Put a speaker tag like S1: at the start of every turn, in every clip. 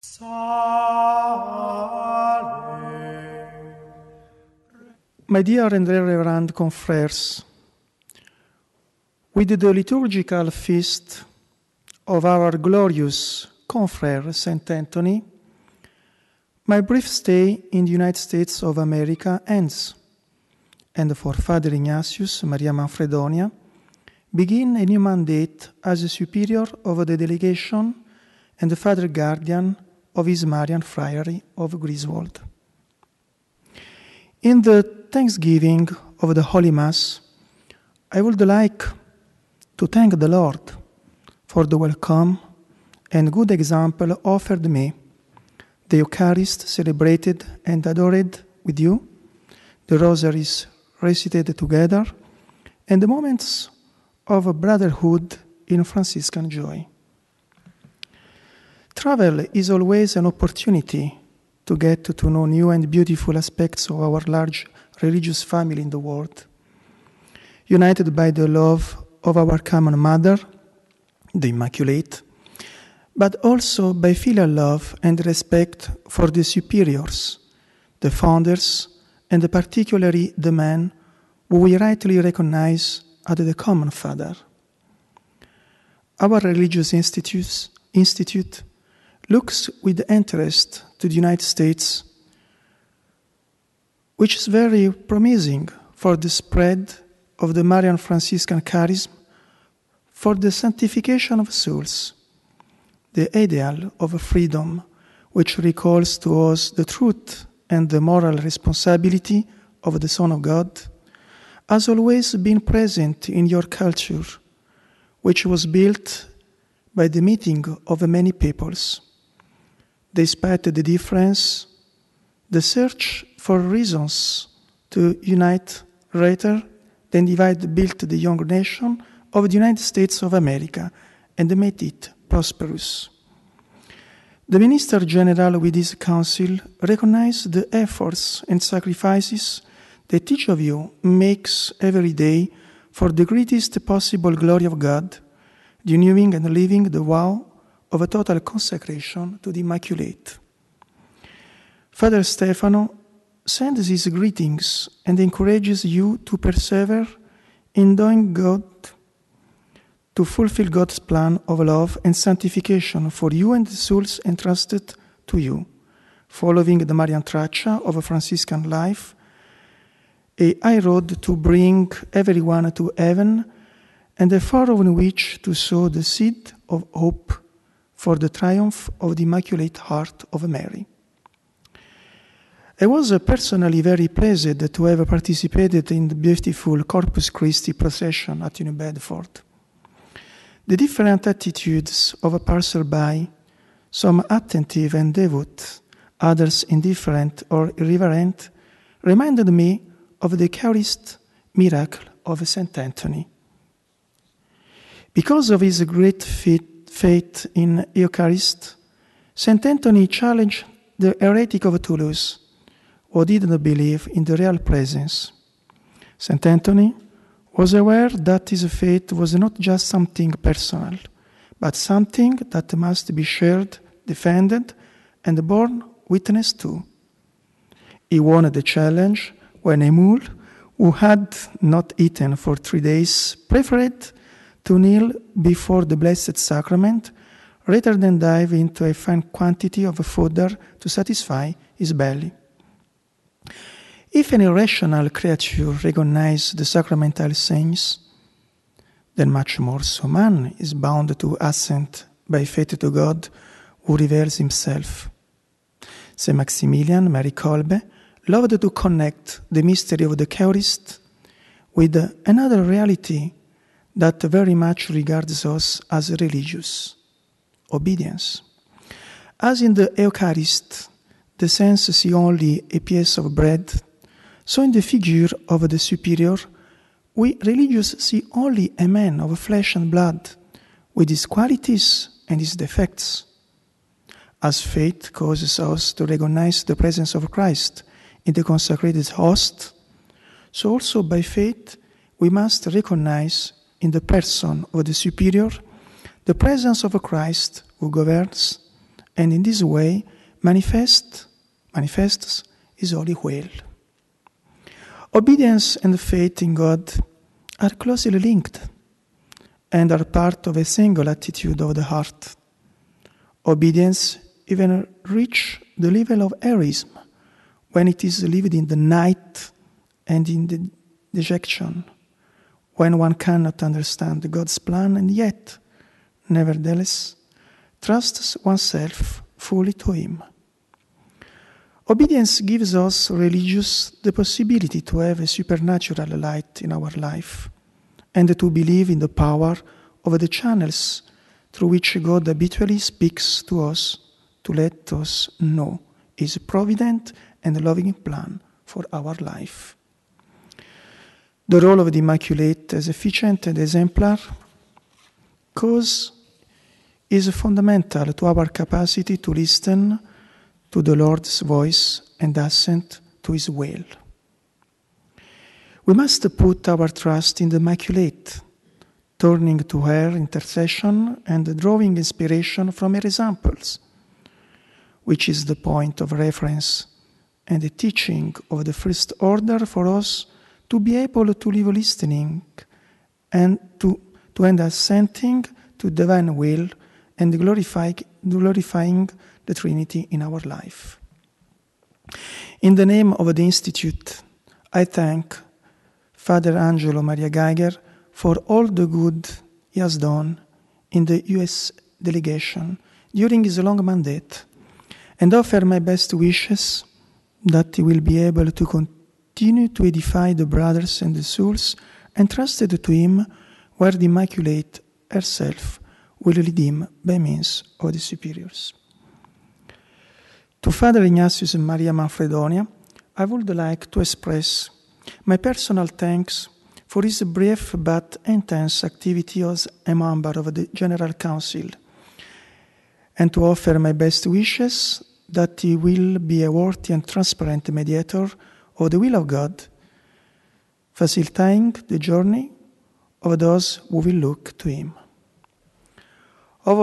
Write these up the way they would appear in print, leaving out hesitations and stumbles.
S1: My dear and reverend confreres, with the liturgical feast of our glorious confrere Saint Anthony, my brief stay in the United States of America ends, and for Father Ignatius, Maria Manfredonia, begin a new mandate as a superior of the delegation and the Father Guardian of his Marian Friary of Griswold. In the thanksgiving of the Holy Mass, I would like to thank the Lord for the welcome and good example offered me, the Eucharist celebrated and adored with you, the rosaries recited together, and the moments of brotherhood in Franciscan joy. Travel is always an opportunity to get to know new and beautiful aspects of our large religious family in the world, united by the love of our common Mother, the Immaculate, but also by filial love and respect for the superiors, the founders, and particularly the man who we rightly recognize as the common Father. Our religious institute looks with interest to the United States, which is very promising for the spread of the Marian Franciscan charism, for the sanctification of souls, the ideal of freedom, which recalls to us the truth and the moral responsibility of the Son of God, has always been present in your culture, which was built by the meeting of many peoples. Despite the difference, the search for reasons to unite rather than divide built the young nation of the United States of America and made it prosperous. The Minister General with his council recognized the efforts and sacrifices that each of you makes every day for the greatest possible glory of God, renewing and living the vow of a total consecration to the Immaculate. Father Stefano sends his greetings and encourages you to persevere in doing good, to fulfill God's plan of love and sanctification for you and the souls entrusted to you, following the Marian traccia of a Franciscan life, a high road to bring everyone to heaven, and a furrow in which to sow the seed of hope for the triumph of the Immaculate Heart of Mary. I was personally very pleased to have participated in the beautiful Corpus Christi procession at New Bedford. The different attitudes of a passerby, some attentive and devout, others indifferent or irreverent, reminded me of the Eucharist miracle of Saint Anthony. Because of his great faith in Eucharist, Saint Anthony challenged the heretic of Toulouse, who didn't believe in the real presence. Saint Anthony was aware that his faith was not just something personal, but something that must be shared, defended, and borne witness to. He won the challenge when a mule who had not eaten for 3 days preferred to kneel before the Blessed Sacrament rather than dive into a fine quantity of fodder to satisfy his belly. If an irrational creature recognizes the sacramental signs, then much more so man is bound to assent by faith to God who reveals himself. Saint Maximilian Marie Kolbe loved to connect the mystery of the Eucharist with another reality that very much regards us as religious: obedience. As in the Eucharist, the sense see only a piece of bread, so in the figure of the superior, we religious see only a man of flesh and blood, with his qualities and his defects. As faith causes us to recognize the presence of Christ in the consecrated host, so also by faith we must recognize in the person of the superior the presence of Christ who governs and in this way manifests His holy will. Obedience and faith in God are closely linked and are part of a single attitude of the heart. Obedience even reaches the level of heroism when it is lived in the night and in the dejection, when one cannot understand God's plan and yet, nevertheless, trusts oneself fully to Him. Obedience gives us religious the possibility to have a supernatural light in our life and to believe in the power of the channels through which God habitually speaks to us to let us know His provident and loving plan for our life. The role of the Immaculate as efficient and exemplar cause is fundamental to our capacity to listen to the Lord's voice and assent to His will. We must put our trust in the Immaculate, turning to her intercession and drawing inspiration from her examples, which is the point of reference and the teaching of the first order for us to be able to live listening and to end assenting to divine will and glorifying the Trinity in our life. In the name of the Institute, I thank Father Angelo Maria Geiger for all the good he has done in the U.S. delegation during his long mandate, and offer my best wishes that he will be able to continue to edify the brothers and the souls entrusted to him, where the Immaculate herself will lead him by means of the superiors. To Father Ignatius and Maria Manfredonia, I would like to express my personal thanks for his brief but intense activity as a member of the General Council, and to offer my best wishes that he will be a worthy and transparent mediator of the will of God, facilitating the journey of those who will look to him. Of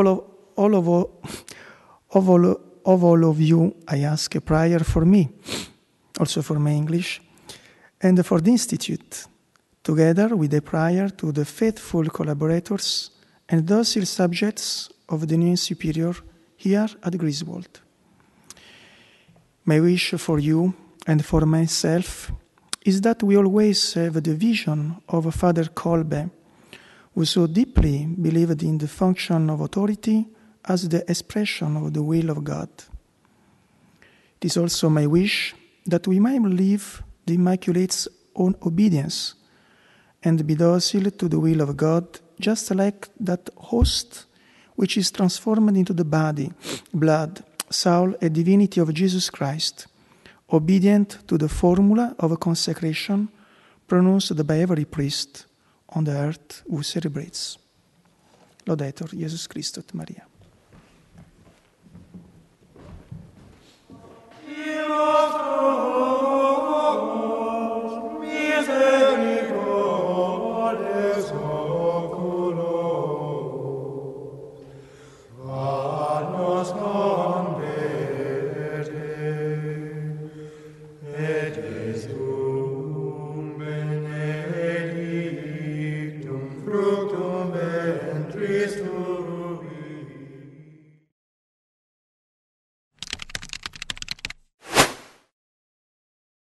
S1: all of you, I ask a prayer for me, also for my English, and for the Institute, together with a prayer to the faithful collaborators and docile subjects of the new superior here at Griswold. My wish for you and for myself is that we always have the vision of Father Kolbe, who so deeply believed in the function of authority as the expression of the will of God. It is also my wish that we might live the Immaculate's own obedience and be docile to the will of God, just like that host which is transformed into the body, blood, soul, and divinity of Jesus Christ, obedient to the formula of consecration pronounced by every priest on the earth who celebrates. Laudetur Jesus Christus Maria.